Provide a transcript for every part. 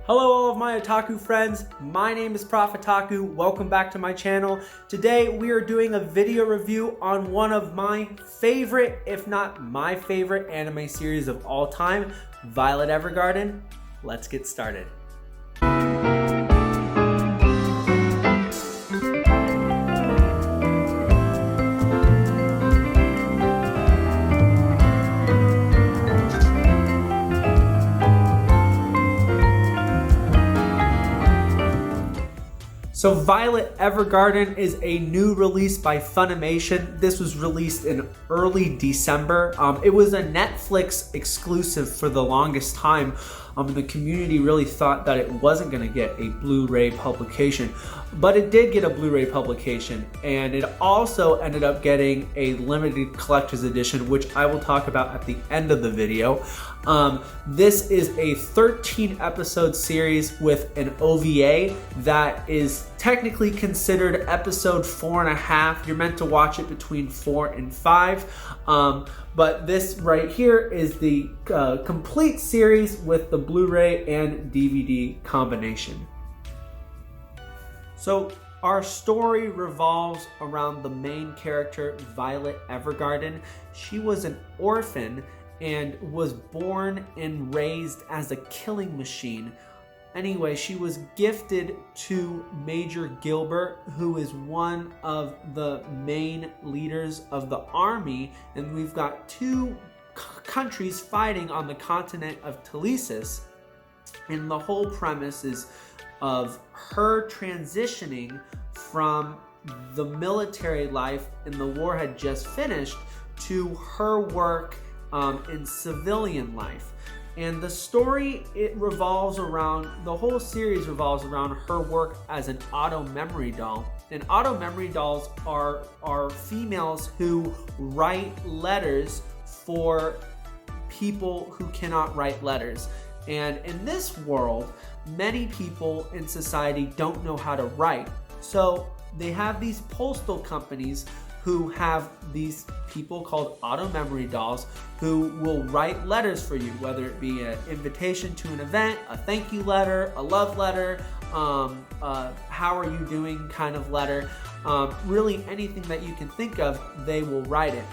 Hello all of my otaku friends, my name is Prof Otaku, welcome back to my channel. Today we are doing a video review on one of my favorite, if not my favorite anime series of all time, Violet Evergarden. Let's get started. So Violet Evergarden is a new release by Funimation. This was released in early December. It was a Netflix exclusive for the longest time. The community really thought that it wasn't going to get a Blu-ray publication, but it did get a Blu-ray publication, and it also ended up getting a limited collector's edition, which I will talk about at the end of the video. This is a 13 episode series with an OVA that is technically considered episode 4.5. You're meant to watch it between 4 and 5. But this right here is the complete series with the Blu-ray and DVD combination. So our story revolves around the main character, Violet Evergarden. She was an orphan and was born and raised as a killing machine. Anyway, she was gifted to Major Gilbert, who is one of the main leaders of the army, and we've got two countries fighting on the continent of Telesis. And the whole premise is of her transitioning from the military life, and the war had just finished, to her work in civilian life. And the story, the whole series revolves around her work as an auto memory doll. And auto memory dolls are females who write letters for people who cannot write letters. And in this world, many people in society don't know how to write. So they have these postal companies who have these people called auto memory dolls who will write letters for you, whether it be an invitation to an event, a thank you letter, a love letter, how are you doing kind of letter, really anything that you can think of, they will write it.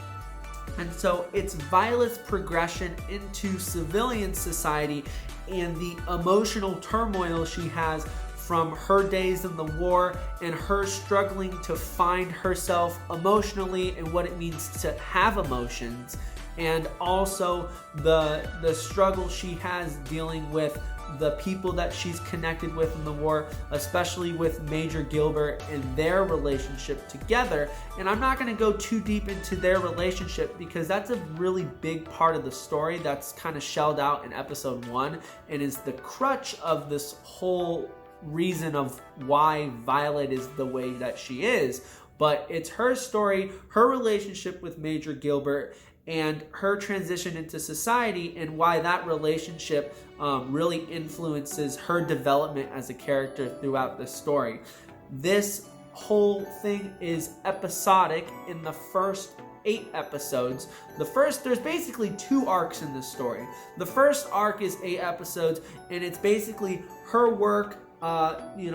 And so it's Violet's progression into civilian society and the emotional turmoil she has from her days in the war and her struggling to find herself emotionally and what it means to have emotions, and also the struggle she has dealing with the people that she's connected with in the war, especially with Major Gilbert and their relationship together. And I'm not going to go too deep into their relationship because that's a really big part of the story that's kind of shelled out in episode 1 and is the crutch of this whole reason of why Violet is the way that she is. But it's her story, her relationship with Major Gilbert, and her transition into society, and why that relationship really influences her development as a character throughout the story. This whole thing is episodic in the first 8 episodes. There's basically 2 arcs in this story. The first arc is 8 episodes, and it's basically her work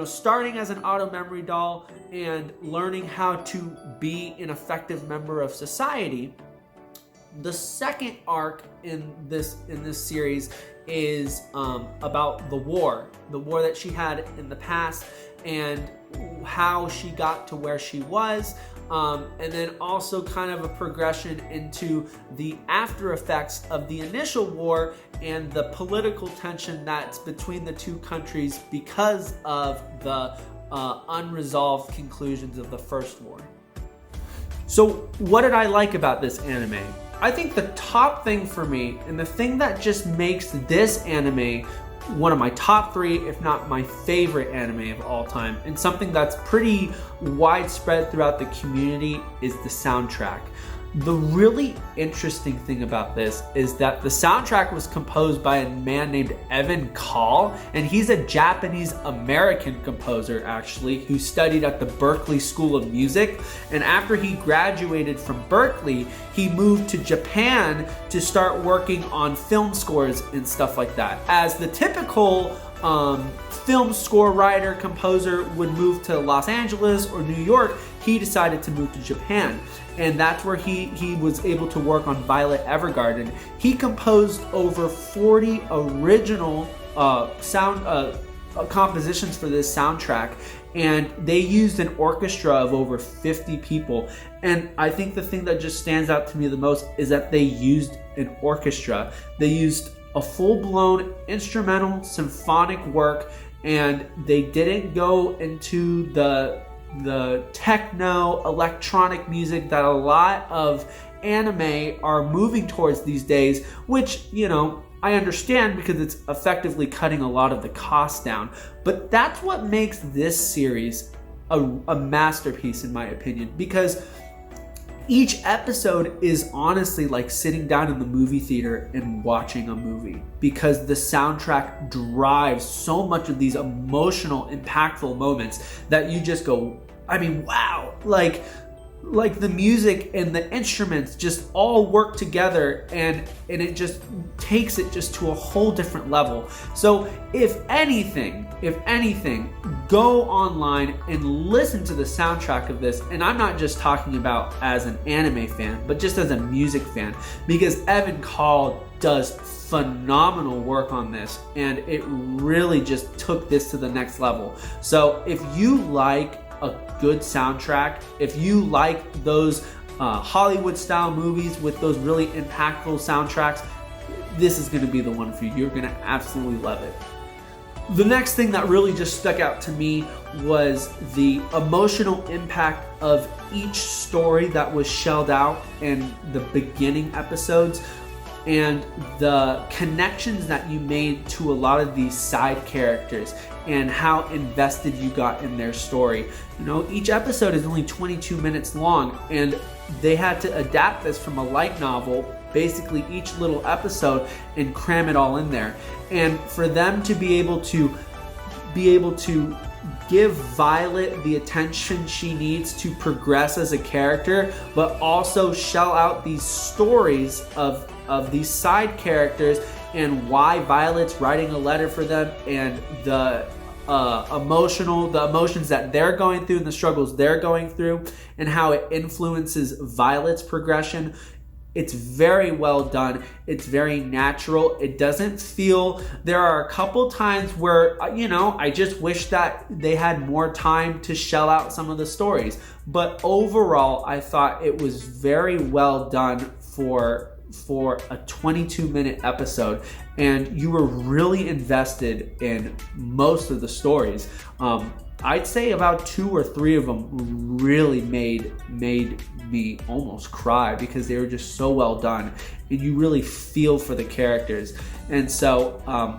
starting as an auto memory doll and learning how to be an effective member of society. The second arc in this series is about the war that she had in the past and how she got to where she was, and then also kind of a progression into the after effects of the initial war and the political tension that's between the two countries because of the unresolved conclusions of the first war. So what did I like about this anime? I think the top thing for me, and the thing that just makes this anime one of my top 3, if not my favorite anime of all time, and something that's pretty widespread throughout the community, is the soundtrack. The really interesting thing about this is that the soundtrack was composed by a man named Evan Call, and he's a Japanese-American composer, actually, who studied at the Berklee School of Music. And after he graduated from Berklee, he moved to Japan to start working on film scores and stuff like that. As the typical film score writer, composer would move to Los Angeles or New York, he decided to move to Japan. And that's where he was able to work on Violet Evergarden. He composed over 40 original compositions for this soundtrack, and they used an orchestra of over 50 people. And I think the thing that just stands out to me the most is that they used an orchestra. They used a full-blown instrumental symphonic work, and they didn't go into the techno electronic music that a lot of anime are moving towards these days, which, you know, I understand because it's effectively cutting a lot of the costs down. But that's what makes this series a masterpiece, in my opinion, because each episode is honestly like sitting down in the movie theater and watching a movie, because the soundtrack drives so much of these emotional, impactful moments that you just go, I mean, wow, like the music and the instruments just all work together, and it just takes it just to a whole different level. So if anything, go online and listen to the soundtrack of this. And I'm not just talking about as an anime fan, but just as a music fan, because Evan Call does phenomenal work on this, and it really just took this to the next level. So if you like a good soundtrack, if you like those Hollywood style movies with those really impactful soundtracks, this is going to be the one for you. You're going to absolutely love it. The next thing that really just stuck out to me was the emotional impact of each story that was shelled out in the beginning episodes, and the connections that you made to a lot of these side characters and how invested you got in their story. You know, each episode is only 22 minutes long, and they had to adapt this from a light novel, basically each little episode, and cram it all in there. And for them to be able to give Violet the attention she needs to progress as a character, but also shell out these stories of these side characters and why Violet's writing a letter for them, and the emotions that they're going through and the struggles they're going through, and how it influences Violet's progression. It's very well done. It's very natural. It doesn't feel, there are a couple times where, you know, I just wish that they had more time to shell out some of the stories. But overall, I thought it was very well done for a 22-minute episode, and you were really invested in most of the stories. I'd say about 2 or 3 of them really made me almost cry, because they were just so well done, and you really feel for the characters. And so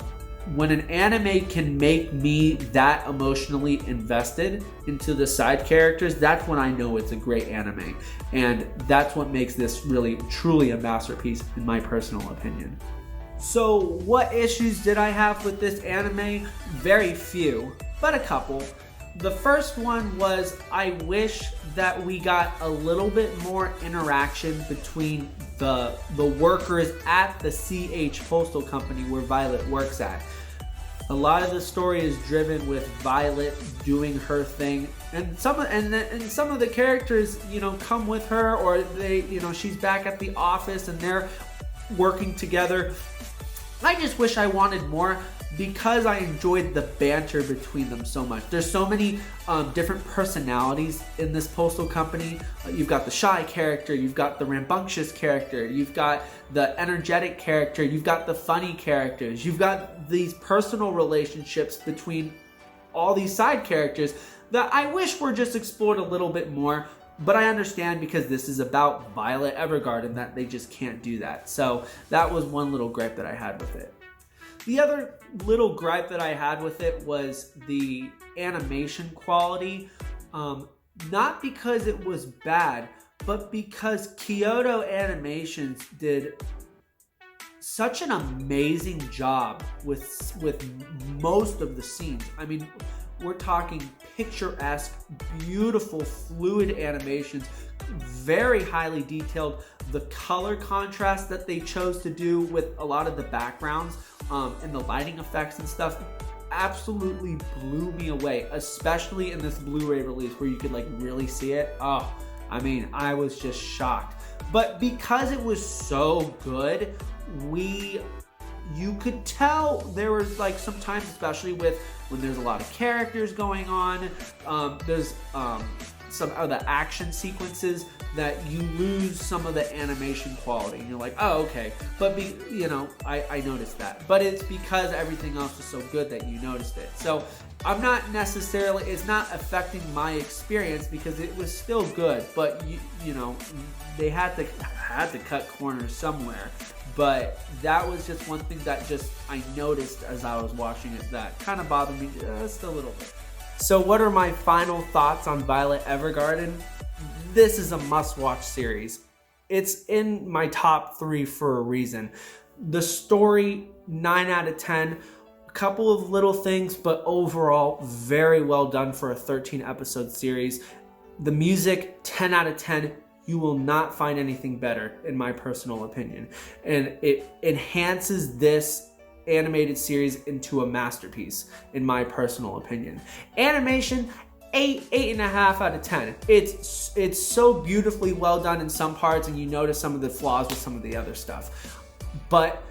when an anime can make me that emotionally invested into the side characters, that's when I know it's a great anime. And that's what makes this really, truly a masterpiece, in my personal opinion. So what issues did I have with this anime? Very few, but a couple. The first one was, I wish that we got a little bit more interaction between the workers at the CH Postal Company where Violet works at. A lot of the story is driven with Violet doing her thing, and some of the characters, you know, come with her, or they, you know, she's back at the office and they're working together. I just wish I wanted more, because I enjoyed the banter between them so much. There's so many different personalities in this postal company. You've got the shy character, you've got the rambunctious character, you've got the energetic character, you've got the funny characters, you've got these personal relationships between all these side characters that I wish were just explored a little bit more. But I understand, because this is about Violet Evergarden, that they just can't do that. So that was one little gripe that I had with it. The other little gripe that I had with it was the animation quality. Not because it was bad, but because Kyoto Animations did such an amazing job with most of the scenes. I mean, we're talking picturesque, beautiful, fluid animations, very highly detailed. The color contrast that they chose to do with a lot of the backgrounds and the lighting effects and stuff, absolutely blew me away, especially in this Blu-ray release where you could like really see it. Oh, I mean, I was just shocked. But because it was so good, you could tell there was like sometimes, especially with when there's a lot of characters going on, there's some of the action sequences that you lose some of the animation quality, and you're like, oh, okay. But I noticed that, but it's because everything else was so good that you noticed it. So I'm not necessarily, it's not affecting my experience because it was still good, but they had to cut corners somewhere. But that was just one thing that I noticed as I was watching it that kind of bothered me just a little bit. So what are my final thoughts on Violet Evergarden? This is a must-watch series. It's in my top 3 for a reason. The story, 9 out of 10. A couple of little things, but overall, very well done for a 13-episode series. The music, 10 out of 10. You will not find anything better, in my personal opinion. And it enhances this animated series into a masterpiece, in my personal opinion. Animation, 8.5 out of 10. It's so beautifully well done in some parts, and you notice some of the flaws with some of the other stuff. But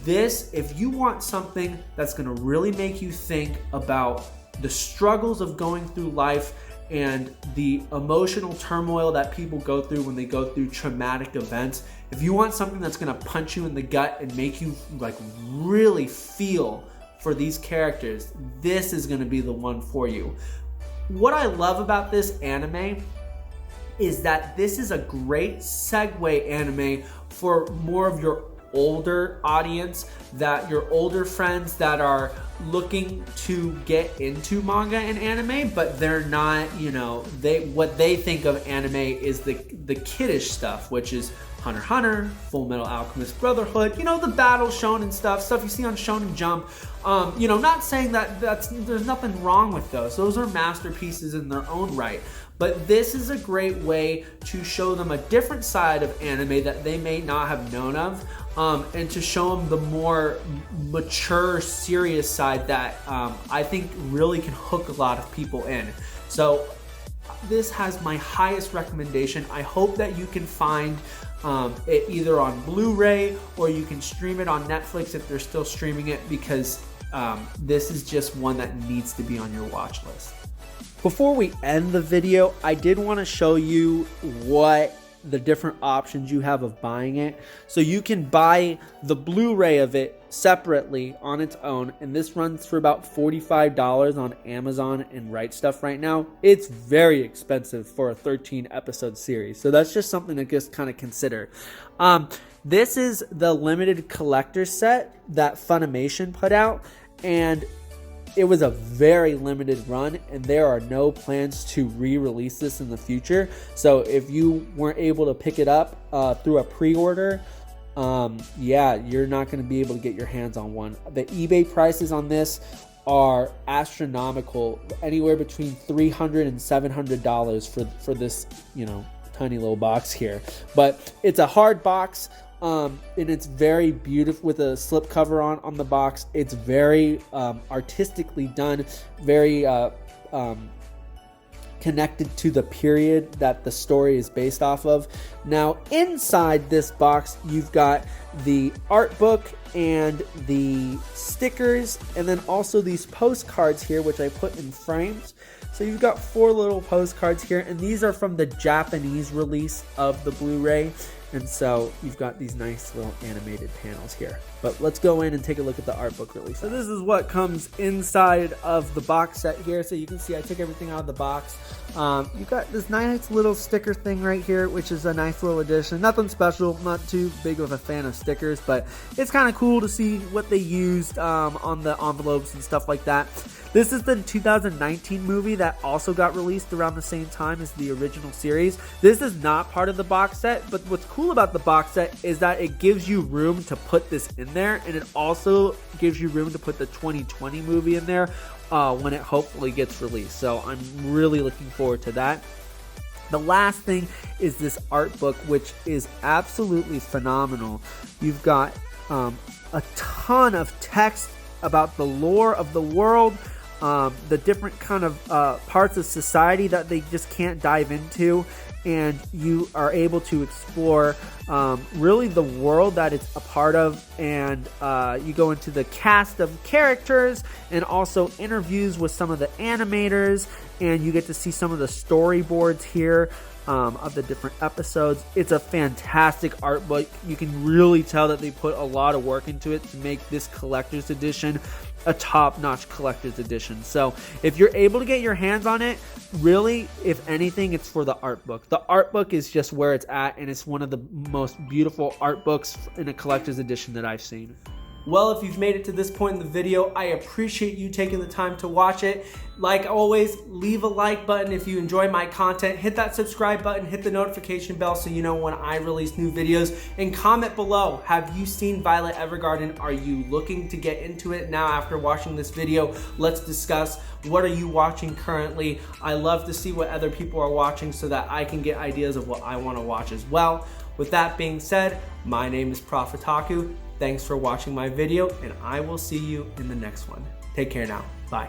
this, if you want something that's gonna really make you think about the struggles of going through life and the emotional turmoil that people go through when they go through traumatic events, if you want something that's gonna punch you in the gut and make you like really feel for these characters, this is gonna be the one for you. What I love about this anime is that this is a great segue anime for more of your older audience, that your older friends that are looking to get into manga and anime, but they're not, what they think of anime is the kiddish stuff, which is Hunter x Hunter, Full Metal Alchemist Brotherhood, the battle shonen stuff you see on Shonen Jump. Not saying that there's nothing wrong with those. Those are masterpieces in their own right. But this is a great way to show them a different side of anime that they may not have known of, and to show them the more mature, serious side that I think really can hook a lot of people in. So this has my highest recommendation. I hope that you can find it either on Blu-ray or you can stream it on Netflix if they're still streaming it, because this is just one that needs to be on your watch list. Before we end the video, I did want to show you what the different options you have of buying it. So you can buy the Blu-ray of it separately on its own, and this runs for about $45 on Amazon and Right Stuff right now. It's very expensive for a 13-episode series, so that's just something to just kind of consider. This is the limited collector set that Funimation put out, and it was a very limited run, and there are no plans to re-release this in the future. So if you weren't able to pick it up through a pre-order, you're not going to be able to get your hands on one. The eBay prices on this are astronomical, anywhere between $300 and $700 for this, tiny little box here. But it's a hard box. And it's very beautiful with a slip cover on the box. It's very artistically done, very connected to the period that the story is based off of. Now, inside this box, you've got the art book and the stickers, and then also these postcards here, which I put in frames. So you've got 4 little postcards here, and these are from the Japanese release of the Blu-ray. And so you've got these nice little animated panels here. But let's go in and take a look at the art book really fast. So this is what comes inside of the box set here. So you can see I took everything out of the box. You've got this nice little sticker thing right here, which is a nice little addition. Nothing special, not too big of a fan of stickers, but it's kind of cool to see what they used on the envelopes and stuff like that. This is the 2019 movie that also got released around the same time as the original series. This is not part of the box set, but what's cool about the box set is that it gives you room to put this in there, and it also gives you room to put the 2020 movie in there when it hopefully gets released. So I'm really looking forward to that. The last thing is this art book, which is absolutely phenomenal. You've got a ton of text about the lore of the world, the different kind of parts of society that they just can't dive into, and you are able to explore really the world that it's a part of, and you go into the cast of characters and also interviews with some of the animators, and you get to see some of the storyboards here of the different episodes. It's a fantastic art book. You can really tell that they put a lot of work into it to make this collector's edition a top-notch collector's edition. So if you're able to get your hands on it, really, if anything, it's for the art book. The art book is just where it's at, and it's one of the most beautiful art books in a collector's edition that I've seen. Well, if you've made it to this point in the video, I appreciate you taking the time to watch it. Like always, leave a like button if you enjoy my content. Hit that subscribe button, hit the notification bell so you know when I release new videos. And comment below, have you seen Violet Evergarden? Are you looking to get into it now after watching this video? Let's discuss. What are you watching currently? I love to see what other people are watching so that I can get ideas of what I want to watch as well. With that being said, my name is Profitaku. Thanks for watching my video, and I will see you in the next one. Take care now. Bye.